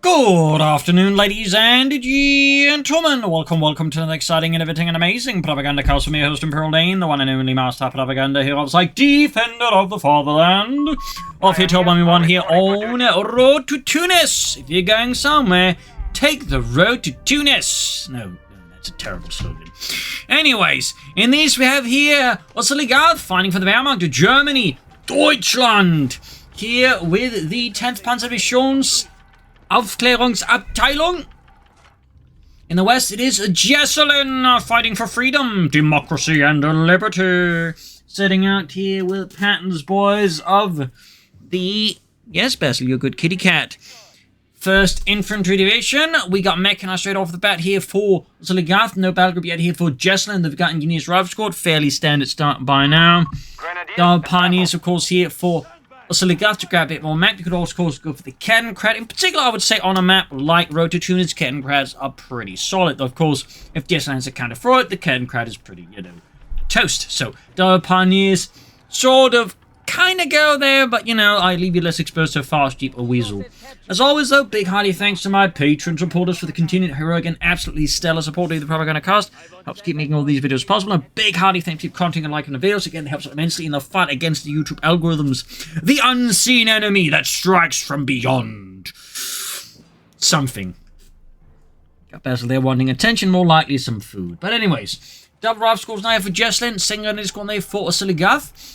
Good afternoon, ladies and gentlemen. Welcome to an exciting, innovating, and amazing Propagandacast from your host, Imperial Dane, the one and only Master Propaganda hero of like Defender of the Fatherland. Off here to 1v1 here on Road to Tunis. If you're going somewhere, take the road to Tunis. No, that's a terrible slogan. Anyways, in these we have here Oziligath fighting for the Wehrmacht to Germany, Deutschland. Here with the 10th Panzerdivisions Aufklärungsabteilung. In the west, it is Jesulin fighting for freedom, democracy, and liberty. Setting out here with Pattons, boys of the... Yes, Basil, you're a good kitty cat. 1st Infantry Division. We got Mechanized straight off the bat here for Oziligath. No battle group yet here for Jesulin. They've got Engineers Rifle Squad. Fairly standard start by now. The Pioneers, of course, here for Oziligath to grab a bit more map. You could also, of course, go for the Kettenkrad. In particular, I would say on a map like Road to Tunis, Kettenkrads are pretty solid. Though, of course, if Jesulin has a counter for it, the Kettenkrad is pretty, toast. So, the Pioneers sort of kind of go there, but, I leave you less exposed to a fast Jeep or Weasel. As always, though, big hearty thanks to my patron supporters for the continued heroic and absolutely stellar support of the Propagandacast. Helps keep making all these videos possible. A big hearty thanks to keep commenting and liking the videos. Again, it helps immensely in the fight against the YouTube algorithms. The unseen enemy that strikes from beyond. Something. Got Basil there wanting attention, more likely some food. But anyways, double rifle scores now for Jesulin, single score now for Oziligath.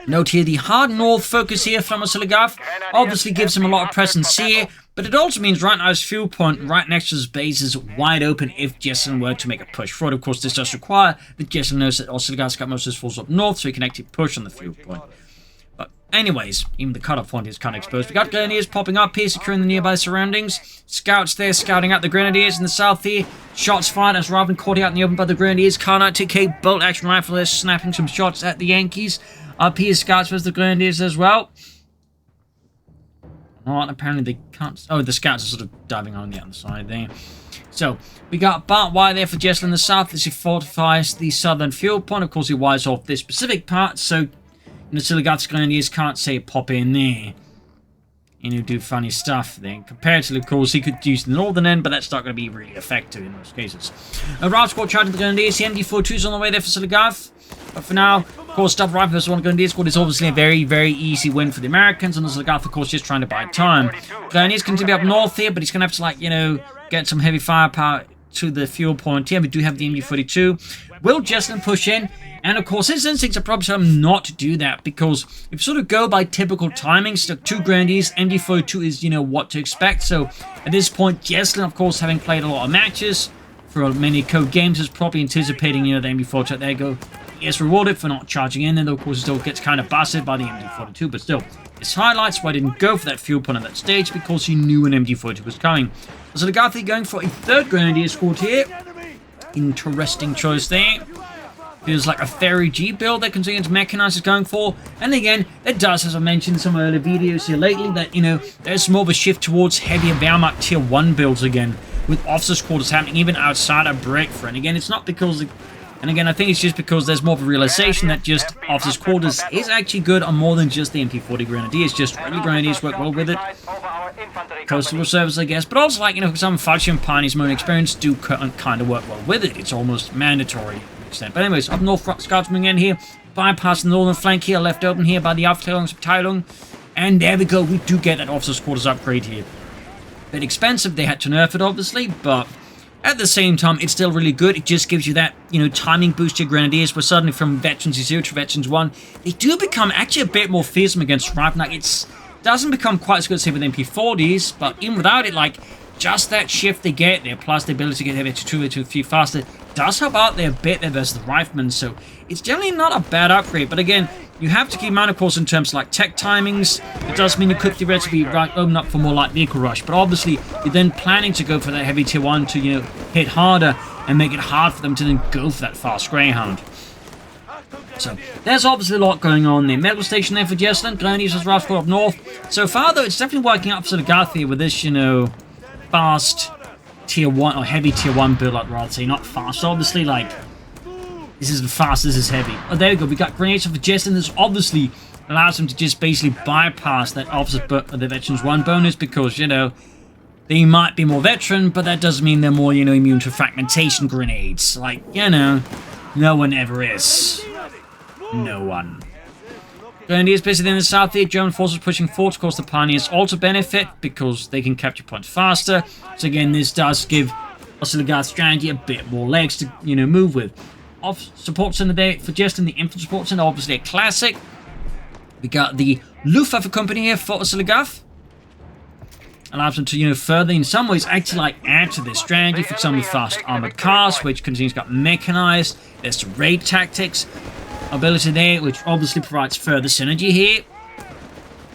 Note here the hard north focus here from Oziligath obviously gives him a lot of presence here, but it also means right now his fuel point right next to his base is wide open if Jesulin were to make a push forward. Of course, this does require that Jesulin knows that Oziligath's got most of his forces up north, so he can actually push on the fuel point. But anyways, even the cutoff point is kind of exposed. We got Grenadiers popping up here, securing the nearby surroundings. Scouts there scouting out the Grenadiers in the south here. Shots fired as rather than caught out in the open by the Grenadiers. Carnot TK bolt action rifle there snapping some shots at the Yankees. Up here, scouts versus the Grenadiers as well. Oh, apparently they can't... Oh, the scouts are sort of diving on the other side there. So, we got barbed wire there for Jesulin in the south as he fortifies the southern fuel point. Of course, he wires off this specific part, so Oziligath's Grenadiers can't say pop in there. And do funny stuff then. Comparatively, of course, he could use the northern end, but that's not going to be really effective in most cases. A Rifle Squad charging the Grenadiers. The MD-42's on the way there for Oziligath. But for now, of course, Double Rifle versus one Grenadier Squad is obviously a very, very easy win for the Americans. And Oziligath, of course, just trying to buy time. Grenadiers continue to be up north here, but he's going to have to, get some heavy firepower to the fuel point here. We do have the MD-42. Will Jesulin push in? And of course, his instincts are probably telling him not to do that, because if you sort of go by typical timings, the 2 Grenadiers, MD-42 is, what to expect. So at this point, Jesulin, of course, having played a lot of matches for many code games, is probably anticipating, the MD-42. There you go. He gets rewarded for not charging in, and of course, he still gets kind of busted by the MD-42, but still, this highlights why I didn't go for that fuel point at that stage, because he knew an MD-42 was coming. So Oziligath going for a 3rd Grenadier Squad here. Interesting choice there. Feels like a Ferry G build that Contingent Mechanized is going for. And again, that does, as I mentioned in some earlier videos here lately, that, there's more of a shift towards heavier Wehrmacht Tier 1 builds again, with officers' quarters happening even outside of Breakthrough. And again, it's not because... And again, I think it's just because there's more of a realization that just officers' quarters is actually good on more than just the MP40 Grenadiers. Just regular Grenadiers work well with it. Coastal Reserves, I guess. But also, some Faction Pioneers' own experience do kind of work well with it. It's almost mandatory to an extent. But anyways, up north, scouts moving in here. Bypassing the northern flank here, left open here by the Aufklärungsabteilung. And there we go. We do get that officers' quarters upgrade here. Bit expensive. They had to nerf it, obviously, but... At the same time, it's still really good. It just gives you that, timing boost to your Grenadiers, where suddenly from Veterans 0 to Veterans 1, they do become actually a bit more fearsome against Rifle. It doesn't become quite as good, say, with MP40s, but even without it, just that shift they get there, plus the ability to get heavy to 3 faster, does help out there a bit there versus the Riflemen, so it's generally not a bad upgrade. But again, you have to keep in mind, of course, in terms of tech timings. It does mean you could theoretically open up for more light vehicle rush, but obviously you're then planning to go for that heavy tier 1 to hit harder and make it hard for them to then go for that fast Greyhound. So there's obviously a lot going on there. Medical station there for Jesulin. Grenadiers as Rifle up north. So far though, it's definitely working out for Oziligath here with this fast tier 1 or heavy tier 1 build, I'd rather say, not fast. Obviously, this isn't fast, this is heavy. Oh, there we go. We got grenades for Jesulin. This obviously allows them to just basically bypass that officer the Veterans 1 bonus because, They might be more veteran, but that doesn't mean they're more, you know, immune to fragmentation grenades. Like, you know, no one ever is. No one. Grenadiers basically in the south here, German forces pushing forward. Of course, the Pioneers also benefit because they can capture points faster. So again, this does give Oziligath's strategy a bit more legs to, you know, move with. Off support center there for Jesulin, the infantry support center, obviously a classic. We got the Luftwaffe company here for Oziligath. Allows them to, you know, further in some ways actually like add to this strategy. For example, fast armored cars, which continues got mechanized. There's the raid tactics ability there, which obviously provides further synergy here.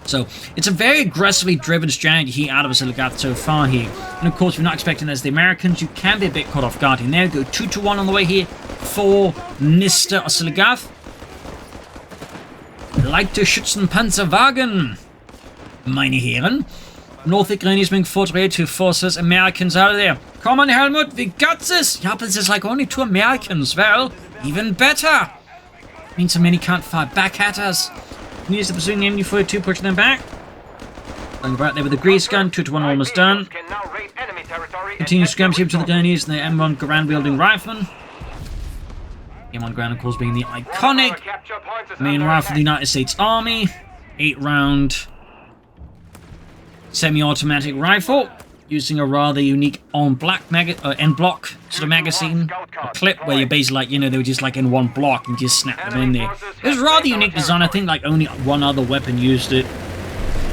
So it's a very aggressively driven strategy here out of Oziligath so far here. And of course, if you're not expecting as the Americans, you can be a bit caught off guard in there. Go 2-1 on the way here for Mr. Oziligath. Leichte Schützenpanzerwagen, meine Herren. North Grenadiers being forwarded to forces Americans out of there. Come on, Helmut, we got this! Yeah, but there's like only 2 Americans. Well, even better. Means so many can't fire back at us. Needs the pursuing the MU-42, pushing them back. Going right there with the grease gun, 2-1 almost done. Continues skirmishing to the Grenadiers and the M1 Garand wielding rifleman. M1 Garand, of course, being the iconic main rifle of the United States Army. 8-round semi-automatic rifle, using a rather unique en-block sort of magazine, a clip where you're basically like, you know, they were just like in one block and just snap them in there. It was a rather unique design. I think like only one other weapon used it.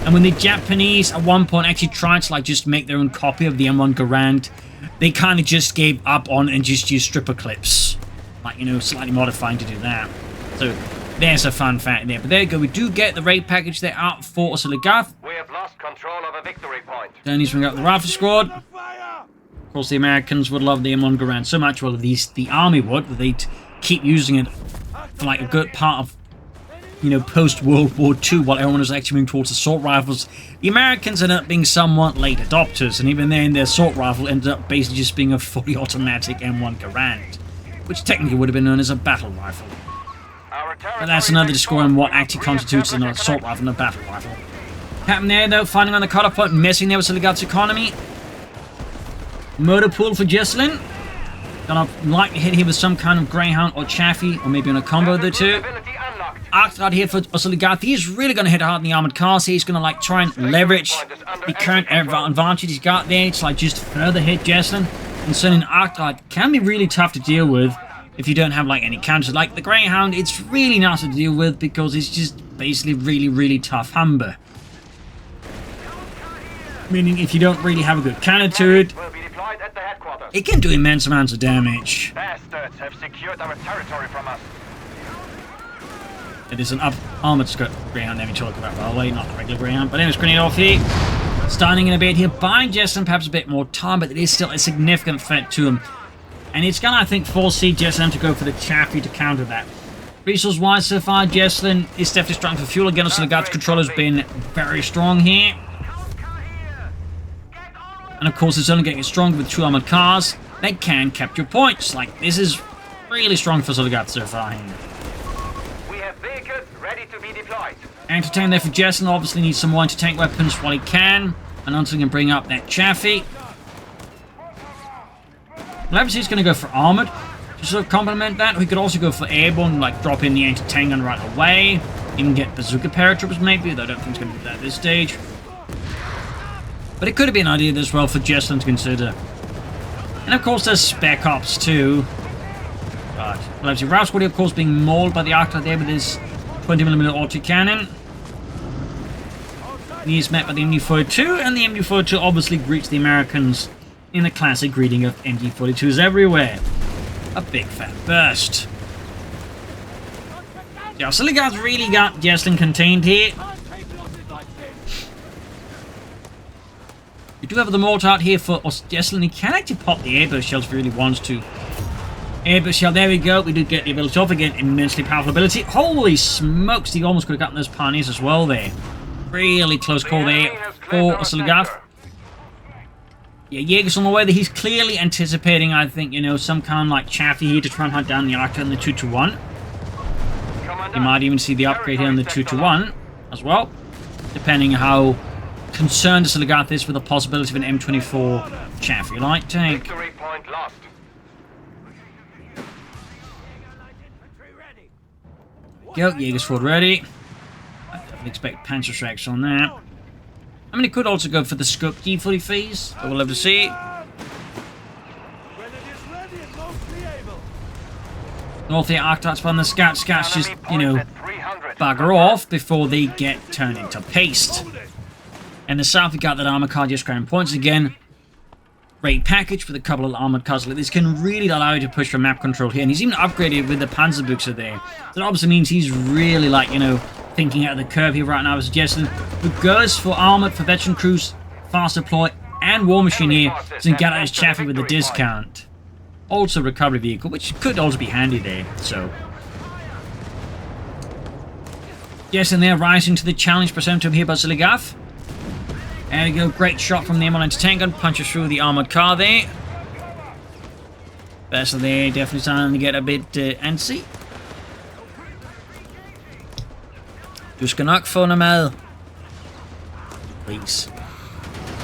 And when the Japanese at one point actually tried to like just make their own copy of the M1 Garand, they kind of just gave up on and just used stripper clips, like, you know, slightly modifying to do that. So there's a fun fact there. But there you go. We do get the raid package there out for Oziligath. We have lost control of a victory point. Then he's bring up the rifle squad. Of course, the Americans would love the M1 Garand so much. Well, at least the army would. That they'd keep using it for like a good part of, you know, post-World War II, while everyone was actually moving towards assault rifles. The Americans ended up being somewhat late adopters, and even then, their assault rifle ended up basically just being a fully automatic M1 Garand, which technically would have been known as a battle rifle. But that's another discourse on what actually constitutes an assault rifle and a battle rifle. Captain there, though, finding on the cutoff point, messing there with Oziligath's economy. Murder pool for Jesulin. Gonna likely hit here with some kind of Greyhound or Chaffee, or maybe on a combo of the two. Arctrat here for Oziligath. He's really going to hit hard in the armored cars. He's going to like try and leverage the current advantage he's got there to like just further hit Jesulin. And sending Arctrat can be really tough to deal with if you don't have like any counters. Like the Greyhound, it's really not to deal with because it's just basically really tough Humber. Meaning if you don't really have a good counter to it, it can do immense amounts of damage. Bastards have secured our territory from us. It is an armored Greyhound that we talk about, by the way, not the regular Greyhound. But anyways, grenade off here. Starting in a bit here, buying Jesulin perhaps a bit more time, but it is still a significant threat to him. And it's gonna, I think, force Jesulin to go for the Chaffee to counter that. Resource-wise so far, Jesulin is definitely strong for fuel. Again, also the Guards control has been very strong here. And of course, it's only getting stronger with 2 armored cars. They can capture points. Like, this is really strong for Oziligath so far here. We have vehicles ready to be deployed. Anti-tank there for Jesulin. Obviously needs some more anti-tank weapons while he can. And until he can bring up that Chaffee. Well, obviously he's going to go for armored to sort of complement that. We could also go for airborne, like drop in the anti-tank gun right away. Even get bazooka paratroopers maybe, though I don't think it's going to do that at this stage. But it could have been an idea as well for Jesulin to consider. And of course there's Spec Ops too. But well, obviously Rouse Squad of course being mauled by the Arctrat there with his 20mm autocannon. He is met by the MU-42, and the MU-42 obviously greets the Americans in the classic greeting of MG-42s everywhere. A big fat burst. Yeah, Oziligath's really got Jesulin contained here. We do have the mortar out here for Jesulin. He can actually pop the airburst shells if he really wants to. Airburst shell, there we go. We did get the ability off again. Immensely powerful ability. Holy smokes, he almost could have gotten those Pioneers as well there. Really close call there for Oziligath. Yeah, Jaeger's on the way. That he's clearly anticipating, I think, you know, some kind of like Chaffee here to try and hunt down the Arctrat in the 2-1. You might even see the upgrade here on the 2-1 as well, depending how concerned Oziligath is with the possibility of an M24 Chaffee light tank. Victory point lost. Go, Jägersford ready. I definitely expect Panzer Strikes on that. I mean, it could also go for the Scope D40 phase, but we'll have to see. North here, Arctics on the Scouts. Scouts just, you know, bugger off before they get turned into paste. And the south, we got that armor car just grabbing points again. Great package with a couple of armored cars like this can really allow you to push for map control here. And he's even upgraded with the Panzerbuchse there. That obviously means he's really, like, you know, thinking out of the curve here right now. As Jesulin, who goes for armored for veteran crews, fast deploy, and war machine here, so he can get out his Chaffee with a discount. Also recovery vehicle, which could also be handy there. So Jesulin there rising to the challenge presented to him here by Oziligath. There we go, great shot from the M1 tank gun, punches through the armored car there. Vessel there, definitely starting to get a bit antsy. Du skal nok få noget mad. Please.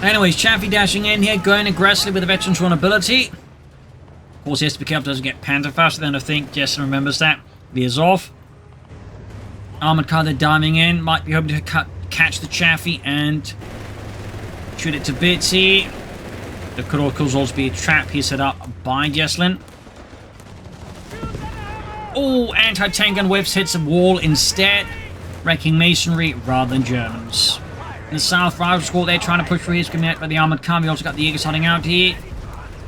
Anyways, Chaffee dashing in here, going aggressively with the veteran's vulnerability. Of course, he has to be careful, doesn't get panther faster than I think. Jesulin remembers that. Veers off. Armored car there diving in, might be hoping to catch the Chaffee and shoot it to bits here. There could also be a trap here set up by Jesulin. Oh, anti-tank gun whips hits a wall instead, wrecking masonry rather than Germans. In the south, rival squad they're trying to push through here, is coming out by the armored car. We also got the Jägers hiding out here.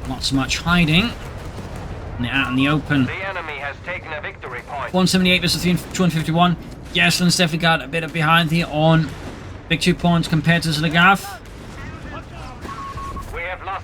Not so much hiding. And they're out in the open. The enemy has taken a victory point. 178 versus 251. Jesulin's definitely got a bit of behind here on victory points compared to Oziligath.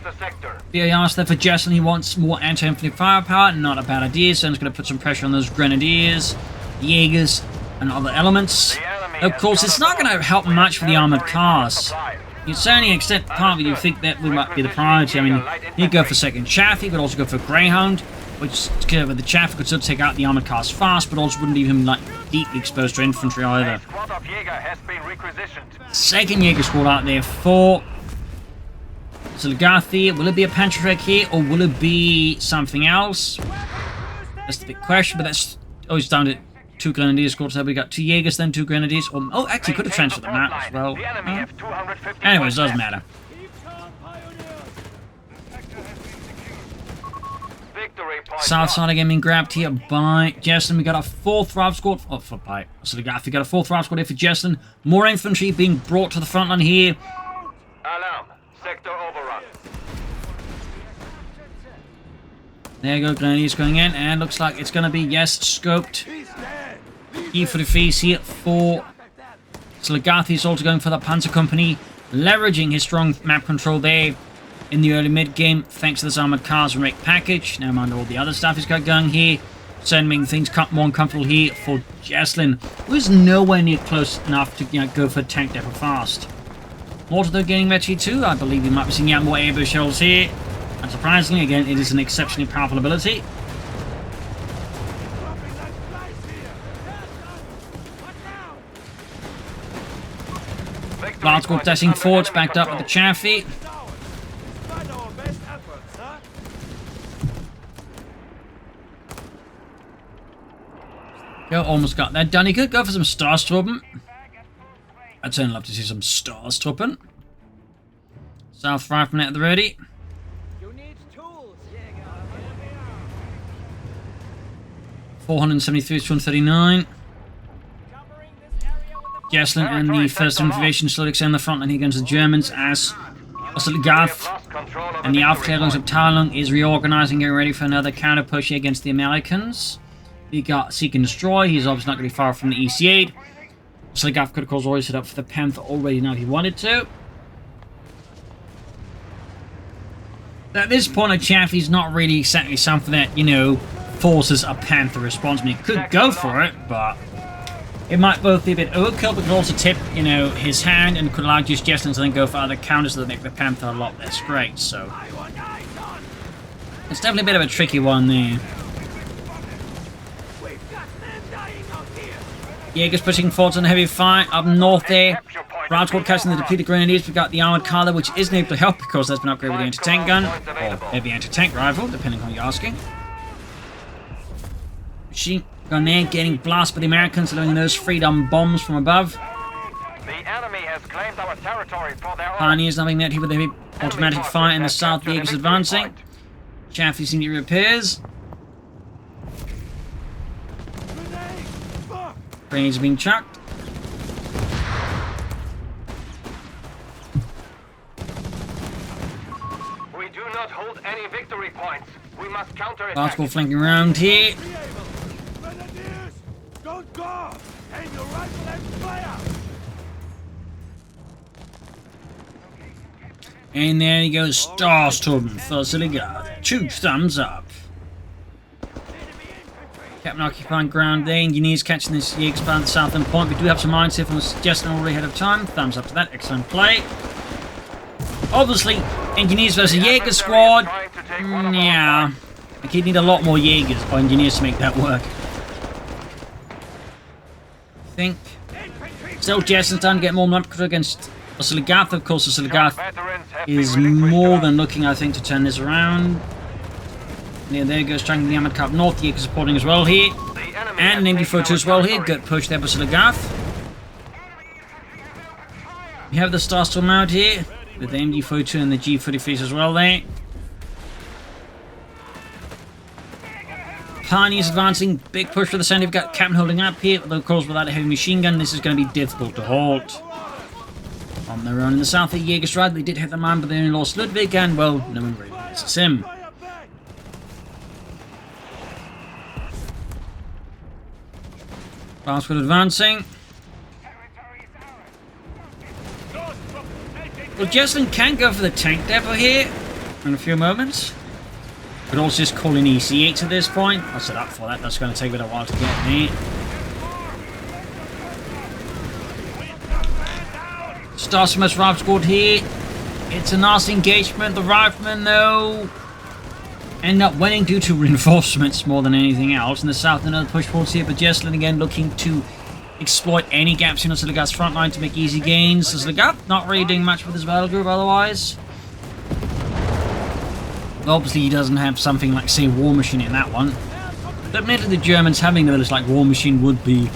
The sector. BAR there for Jesulin. He wants more anti-infantry firepower. Not a bad idea. So he's going to put some pressure on those grenadiers, Jaegers, and other elements. Of course, it's not going to help much for the armored cars. To a certain extent, part of you think that would might be the priority. I mean, he'd go for second Chaffee. He could also go for Greyhound, which with the Chaffee could still take out the armored cars fast, but also wouldn't leave him like deeply exposed to infantry either. Second Jaeger squad out there for Oziligath here. Will it be a Panzerwreck here, or will it be something else? That's the big question, but that's... Oh, he's down to 2 Grenadiers squads there. We got 2 Jaegers, then 2 Grenadiers. Oh, actually, could have transferred them out as well. Anyways, doesn't matter. South side again being grabbed here by Jesulin. We got a 4th rival squad. Oh, by Oziligath. We got a 4th rival squad here for Jesulin. More infantry being brought to the front line here. Alarm. Sector overrun. There you go, Grenadiers going in, and looks like it's going to be, yes, scoped. E for the face here for Oziligath. He's also going for the Panzer Company, leveraging his strong map control there in the early mid-game, thanks to this armored cars and rake package. Never mind all the other stuff he's got going here. Certainly making things more uncomfortable here for Jesulin, who's nowhere near close enough to go for tank depot fast. Mortar though gaining Metri too. I believe we might be seeing out more ambush shells here. And surprisingly, again, it is an exceptionally powerful ability. Lance squad dashing forwards, backed up with the Chaffee. Go, almost got that done. He could go for some Starstruppen. I'd certainly love to see some Starstruppen. South 5 minute at the ready. 473 to 139. Jesulin and the 1st Invasion slowly extend the front line here against the Germans as Oziligath and the Aufklärungs of Talung is reorganizing, getting ready for another counter push here against the Americans. We got Seek and Destroy. He's obviously not going to be far from the EC8. Oziligath could of course already set up for the Panther already now if he wanted to. At this point, a Chaffee's not really exactly something that, you know, forces a Panther response. I mean, it could go for it, but it might both be a bit overkill, but could also tip, you know, his hand and could allow just Jesulin to then go for other counters that make the Panther a lot less great, so it's definitely a bit of a tricky one there. Jaegers pushing forwards on heavy fire up north there. Round squad catching the depleted grenadiers. We've got the armored Carla, which isn't able to help because that's been upgraded with the anti-tank gun, or heavy anti-tank rifle, depending on who you're asking. Machine gun there, getting blasted by the Americans, allowing those freedom bombs from above. The enemy has claimed our territory for their own. Pioneers now being met here with heavy automatic fire in the south. The Jaegers advancing. Chaffee seeing the repairs. Grenades are being chucked. We do not hold any victory points. We must counterattack. Article flanking around here. Don't go! Aim your rifle and fire! And there he goes, Starstorm for Oziligath. 2 thumbs up. Captain occupying ground there. Engineers catching this Jaegers by the southern point. We do have some mines here from Jesulin already ahead of time. Thumbs up to that. Excellent play. Obviously, Engineers versus Jaeger squad. Yeah. I could need a lot more Jaegers or Engineers to make that work. I think. Still, Jesulin's trying to get more number against Oziligath. Of course, Oziligath is more than looking, I think, to turn this around. Yeah, there goes trying the armored car up north. Jaeger supporting as well here. And an MD42 as well here. Good push there by Oziligath. We have the Starstorm out here with the MD42 and the G33s as well there. Pioneers advancing. Big push for the center. We've got Captain holding up here. Although, of course, without a heavy machine gun, this is going to be difficult to halt. On their own in the south, the Jaeger stride. They did hit the mine, but they only lost Ludwig, and, well, no one really misses him. Fastwood advancing. Well, Jesulin can go for the tank depot here in a few moments. But also just call in EC8 at this point. I'll set up for that. That's going to take a bit of a while to get me. Starstorm's Rifle Squad here. It's a nasty engagement. The Riflemen, though, end up winning due to reinforcements more than anything else. In the south, another push forwards here, but Jesulin again looking to exploit any gaps in Oziligath's front line to make easy gains. Oziligath not really doing much with his battle group otherwise. Obviously, he doesn't have something like, say, War Machine in that one. But admittedly, the Germans having a village like War Machine would be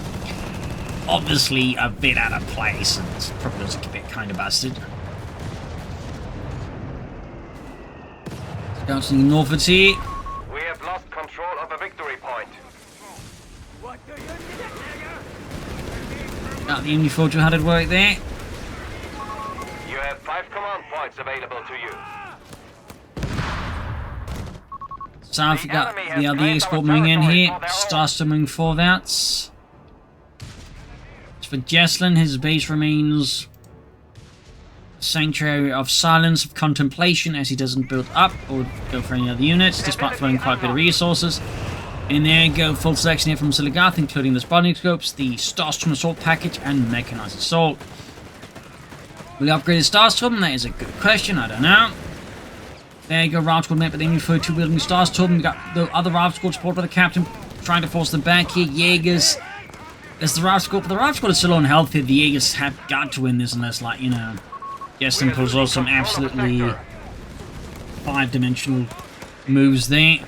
obviously a bit out of place and probably looks a bit kind of busted. Bouncing northwards here. We have lost control of a victory point. Got the MD42 how did work there. You have 5 command points available to you. South, we got the other export moving in here. Starstorm moving forwards. As for Jesulin, his base remains a sanctuary of silence, of contemplation, as he doesn't build up or go for any other units, despite throwing quite a bit of resources. In there go full selection here from Oziligath, including the spotting scopes, the Starstorm assault package, and mechanized assault. Will we upgrade the Starstorm? That is a good question. I don't know. There you go, Rifle Squad met, but they need 42 wielding Starstorm. We got the other Rifle Squad supported by the Captain, trying to force them back here. Jaegers. There's the Rifle Squad, but the Rifle Squad is still unhealthy. The Jaegers have got to win this unless, like, you know, Jesulin pulls off some absolutely 5-dimensional moves there.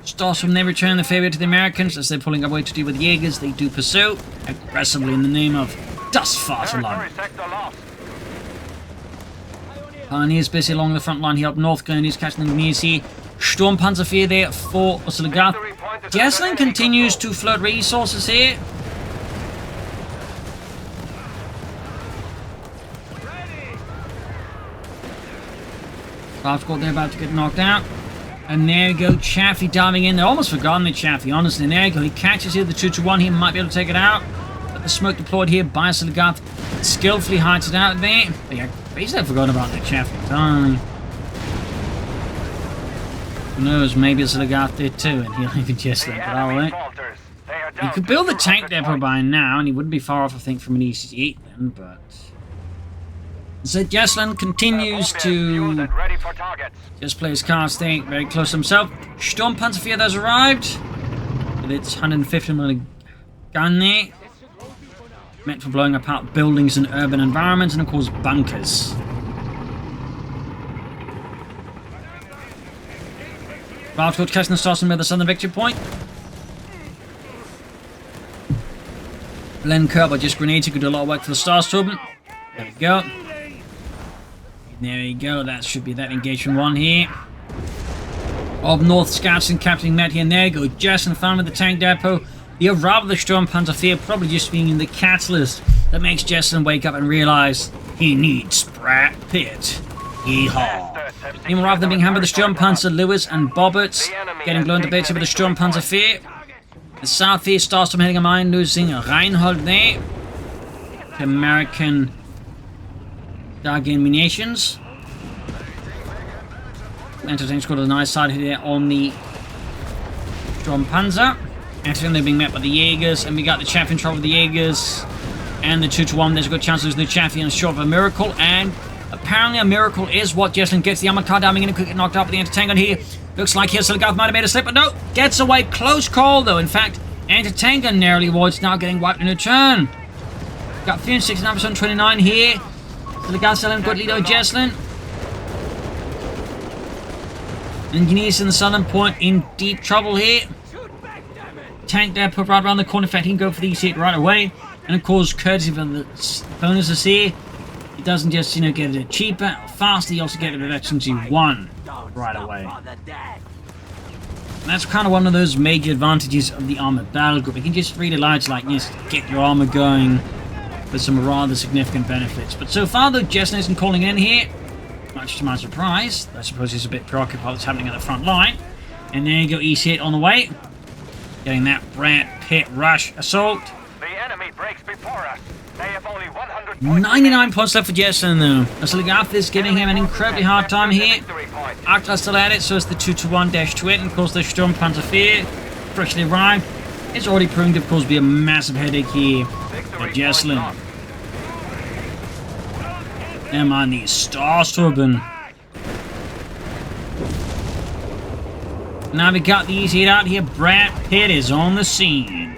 Starstorm, they return the favor to the Americans as they're pulling away to deal with Jaegers. They do pursue aggressively in the name of Das Vaterland. Pioneers busy along the front line here up north. Grenadiers catching the nears here. Sturmpanzer 4 there for Oziligath. Jesulin continues to flood resources here. Rifle Squad, they're about to get knocked out. And there you go, Chaffee diving in. They're almost forgotten the Chaffee, honestly. And there you go, he catches here the 2-1. He might be able to take it out. But the smoke deployed here by Oziligath skillfully hides it out there. But yeah, basically I forgot about the Chaffee entirely. Who knows, maybe Oziligath did too, and he'll even Jesulin, but alright. He could build a tank depot by now, and he wouldn't be far off, I think, from an EC8 then, but... So Jesulin continues to just play his cards, staying very close to himself. Sturmpanzer 4 has arrived with its 150mm gun there. meant for blowing apart buildings and urban environments, and of course bunkers. Valscourt casting the Stars with the southern victory point. Len Kerber just grenades, he could do a lot of work for the Starstorm. There we go. There we go, that should be that engagement one here. Of North Scouts and Captain Matt here, and there you go. Jesulin found with the tank depot. The arrival of the Sturmpanzer Fear probably just being the catalyst that makes Jesulin wake up and realize he needs Brad Pitt. Yeehaw. Even rather than being hammered with the Sturmpanzer, Lewis and Bobbert getting blown to bits with the Sturmpanzer Fear. The southeast Starstorm heading a mine, losing Reinhold there. The American Dargan munitions. Entertainment's got a nice side here on the Sturmpanzer. Entertainment they're being met by the Jaegers, and we got the Chaffee in trouble with the Jaegers. And the 2-1, there's a good chance to lose the Chaffee and short of a miracle. And apparently a miracle is what Jesulin gets. The armor car diving in and could get knocked out with the Entertainment here. Looks like Oziligath might have made a slip, but no, gets away. Close call though. In fact, Entertainment narrowly avoids now getting wiped in return. Got 369% 29 here. Oziligath still having a good lead over Jesulin. And Guinness in the southern point in deep trouble here. Tank there put right around the corner. In fact, he can go for the EC8 right away. And of course, courtesy of the bonuses here, he doesn't just, you know, get it cheaper or faster, he also gets it at SMG1 right away. And that's kind of one of those major advantages of the armored battle group. You can just really large, like, just get your armor going with some rather significant benefits. But so far, though, Jesulin isn't calling in here. Much to my surprise. I suppose he's a bit preoccupied with what's happening at the front line. And there you go, EC8 on the way. Getting that Brad Pitt rush assault. The enemy breaks before us. They have only 100 points. 99 points left for Jesulin, though. Oziligath is giving him an incredibly hard time here. Arctar still at it, so it's the 2-1-2-8. And of course, the Sturmpanzer Fear, freshly arrived, it's already proven to, of course, be a massive headache here for Jesulin. Never mind the Starstorm. Now we got the EC8 out here. Brad Pitt is on the scene.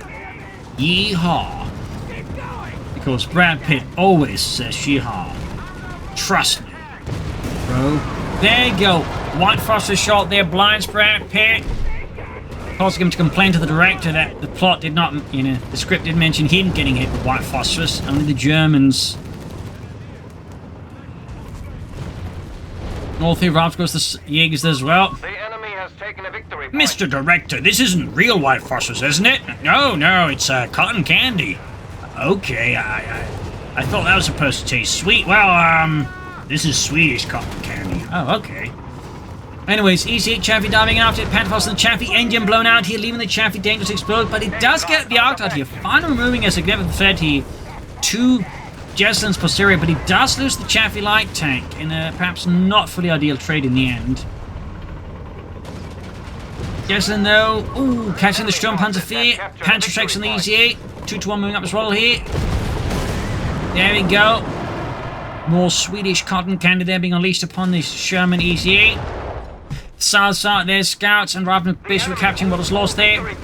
Yeehaw. Because Brad Pitt always says yeehaw. Trust me, bro. There you go. White Phosphorus shot there blinds Brad Pitt. Causing him to complain to the director that the plot did not, you know, the script did mention him getting hit with White Phosphorus. Only the Germans. All three routes goes to Jaegers as well. The enemy has taken a victory point. Mr. Director, this isn't real White Phosphorus, isn't it? No, it's cotton candy. Okay, I thought that was supposed to taste sweet. Well, this is Swedish cotton candy. Oh, okay. Anyways, EC8 Chaffee diving after it. Pattons and the Chaffee engine blown out here, leaving the Chaffee dangerous to explode. But it does get the Arctar here, finally removing a significant threat here to Jesulin's posterior. But he does lose the Chaffee light tank in a perhaps not fully ideal trade in the end. Jesulin, though, ooh, catching the Sturmpanzer Fear. Panzer strikes on the EC8. 2-1 moving up as well here. There we go. More Swedish cotton candy there being unleashed upon this Sherman EC8. South side, there's Scouts and Ravner basically capturing what was lost there.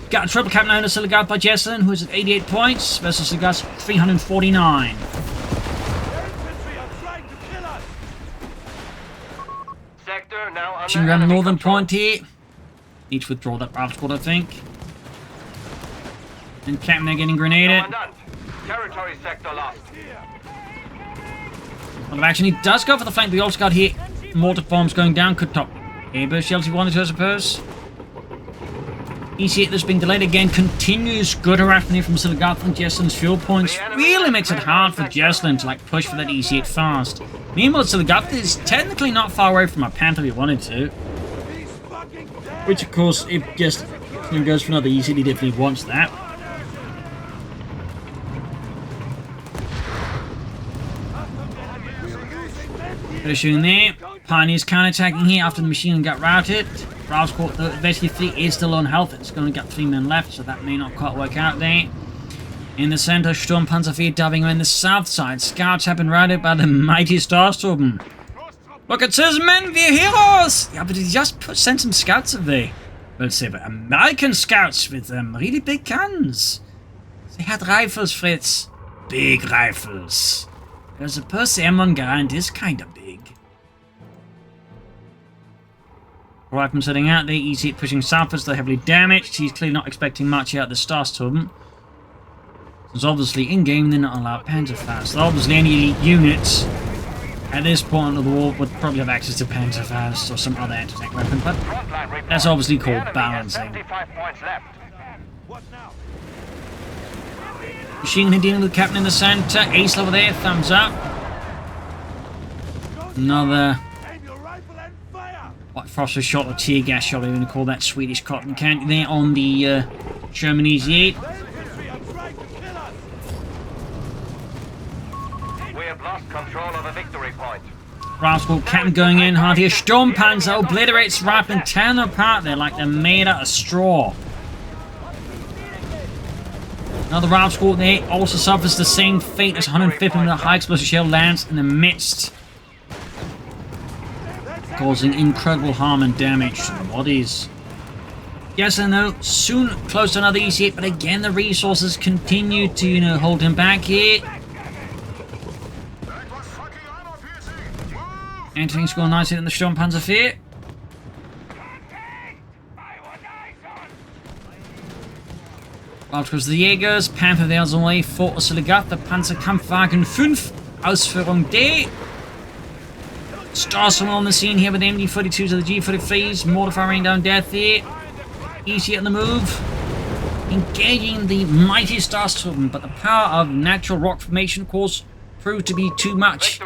Got a triple cap now in Oziligath by Jesulin, who is at 88 points versus Oziligath's 349. Sector now under Pushing around the enemy northern control. point here. Need to withdraw that Bravo squad, I think. And Captain there getting grenaded. Commandant, territory sector lost. Well, action, he does go for the flank, but we also got here mortar bombs going down. Could top airburst shells he wanted to, I suppose. EC8 that's being delayed again continues good harassment here from Oziligath and Jesulin's fuel points. Really makes it hard for Jesulin to like push for that EC8 fast. Meanwhile, Oziligath is technically not far away from a Panther if he wanted to. Which, of course, if just goes for another EC8, he definitely wants that. Bit of shooting there. Pioneers counter-attacking here after the machine gun got routed. Browse Court, basically fleet is still on health. It's going to get 3 men left, so that may not quite work out there. In the center, Sturmpanzer Fear diving on the south side. Scouts have been routed by the mighty Starstorm. Look at his men, we're heroes! Yeah, but he just sent some scouts away. Well, say, but American scouts with really big guns. They had rifles, Fritz. big rifles. I suppose the M1 Garand is kind of big. Rifleman setting out there, easy pushing southwards, they're heavily damaged. He's clearly not expecting much out of the Starsturm. Because obviously in-game they're not allowed Panzerfaust. So obviously any units at this point of the war would probably have access to Panzerfaust or some other anti-tank weapon, but that's obviously called balancing. Machine gun dealing with the captain in the center. Ace over there, thumbs up. Another white phosphorus shot or tear gas shot, I'm going to call that Swedish cotton candy there on the German Easy 8. We have lost control of a victory point. Rascal captain going in hard here. Sturmpanzer obliterates Rifleman, tearing them apart there like they're made out of straw. Another Rascal there also suffers the same fate as 150 when the high explosive shell lands in the midst, causing incredible harm and damage to the bodies. Yes, I know, soon close to another Easy 8, but again the resources continue to, hold him back here. Anthony scoring nicely in the Sturmpanzer here. Out goes the Jägers, Panther there's on the way for Oziligath, the Panzerkampfwagen 5, Ausführung D. Starstorm on the scene here with the MD-42s and the G-43s, mortar raining down death here. Easy on the move. Engaging the mighty Starstorm, but the power of natural rock formation, of course, proved to be too much,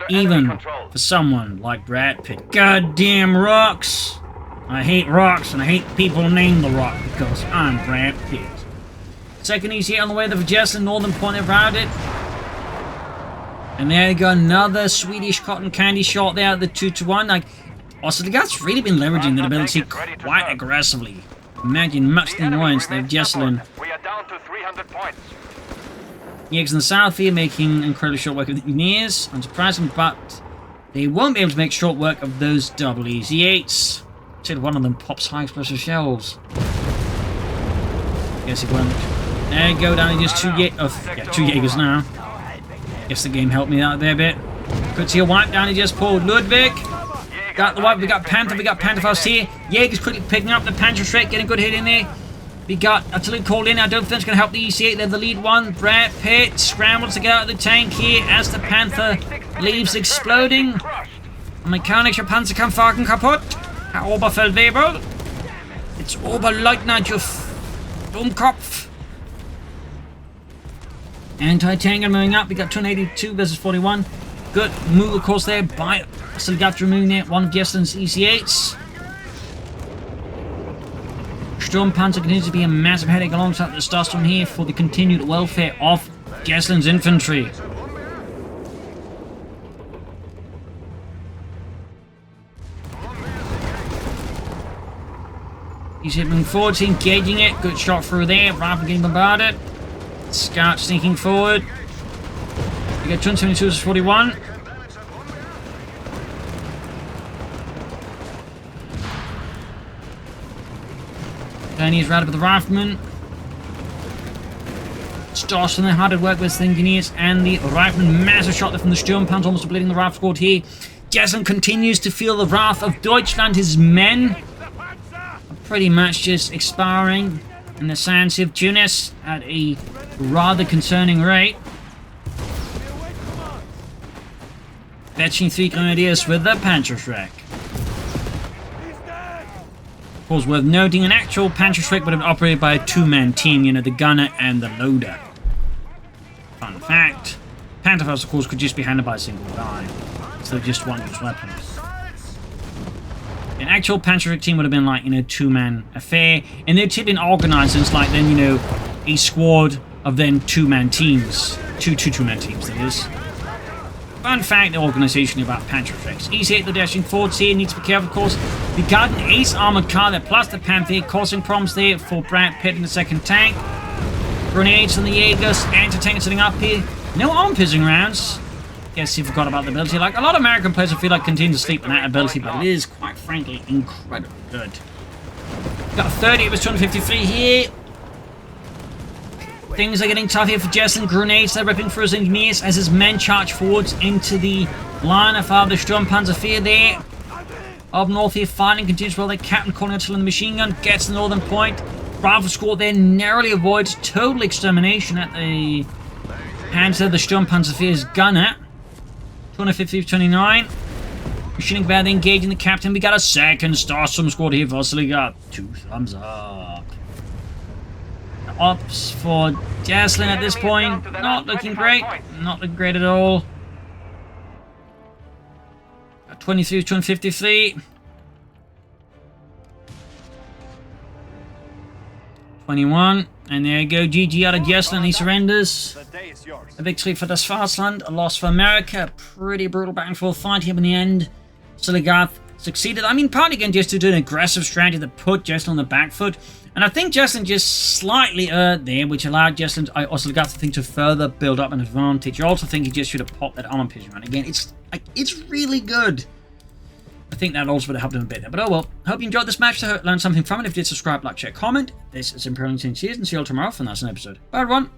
even for someone like Brad Pitt. Goddamn rocks! I hate rocks, and I hate people named The Rock, because I'm Brad Pitt. Second Easy on the way, the Jesulin northern point around it. And there you go, another Swedish cotton candy shot there at the 2-1. Like, Oziligath's really been leveraging that ability quite aggressively. Imagine much the annoyance they have Jesulin. We are down to 300 points. Yanks in the south here making incredibly short work of the engineers. Unsurprising, but they won't be able to make short work of those double Easy 8s. Said one of them pops high explosive shells. Guess it won't. There you go, down to just two Jaegers now. Guess the game helped me out there a bit. Could see a wipe down to just Paul Ludwig. Got the wipe, we got Panther, we got Pantherfaust here. Jaeger's quickly picking up the Panzerschreck, getting a good hit in there. We got Artillery called in. I don't think it's going to help the Easy 8. They're the lead one. Brad Pitt scrambles to get out of the tank here as the Panther leaves exploding. Mechanischer Panzerkampfwagen kaputt. Herr Oberfeldwebel. It's Oberleutnant, you Dummkopf. Anti-tank moving up. We got 282 versus 41. Good move, of course, there by Oziligath removing it. One of Jesulin's Easy 8s. Sturmpanzer continues to be a massive headache alongside the Starstorm here for the continued welfare of Jesulin's infantry. He's moving forward, engaging it. Good shot through there. Rifle getting bombarded. Scout sneaking forward. We got 272 versus 41. Chinese rounded with the Rifleman. Starstorm there, hard at work with the engineers and the Rifleman. Massive shot there from the Sturmpanzer, almost obliterating the Rifle squad here. Jesulin continues to feel the wrath of Deutschland. His men are pretty much just expiring in the sands of Tunis at a rather concerning rate. Fetching 3 Grenadiers with the Panzerschreck. Of course, worth noting, an actual Panzerschreck would have operated by a 2-man team, the gunner and the loader. Fun fact, Pantherfaust, of course, could just be handled by a single guy, so they just one use weapons. An actual Panzerschreck team would have been like, 2-man affair, and they'd have been organized as like then, a squad of then 2-man teams. Two-man teams, that is. Fun fact, the organization about Panzerschrecks. Easy 8, the dashing forwards here, need to be careful, of course. We got an ace armored car there, plus the Panther, causing problems there for Brad Pitt in the second tank. Grenades on the Jaegers, anti-tank sitting up here. No arm-piercing rounds. Guess he forgot about the ability. Like, a lot of American players, I feel like, continue to sleep on that ability, but it is, quite frankly, incredibly good. Got 30, it was 253 here. Things are getting tough here for Jesulin. Grenades they're ripping through his engineers as his men charge forwards into the line of the Sturmpanzer there. Up north here, fighting continues while the captain calling out to the machine gun gets the northern point. Bravo squad there narrowly avoids total extermination at the hands of the Sturmpanzer's gunner. 250-29. Machining bad engaging the captain. We got a second Starstorm squad here for Oziligath. 2 thumbs up. Ops for Jesulin at this point. Not looking great. Not looking great at all. 23, 253. 21. And there you go. GG out of Jesulin. He surrenders. A victory for Das Vaterland. A loss for America. A pretty brutal back and forth fight here in the end. Oziligath succeeded. I mean, partly again just to do an aggressive strategy that put Jesulin on the back foot. And I think Jesulin just slightly erred there, which allowed Oziligath, I think, to further build up an advantage. I also think he just should have popped that armor piercing round again. It's really good. I think that also would have helped him a bit there. But oh well. Hope you enjoyed this match. I learned something from it. If you did, subscribe, like, share, comment. This is Imperial Intelligence, and see you all tomorrow for another episode. Bye everyone.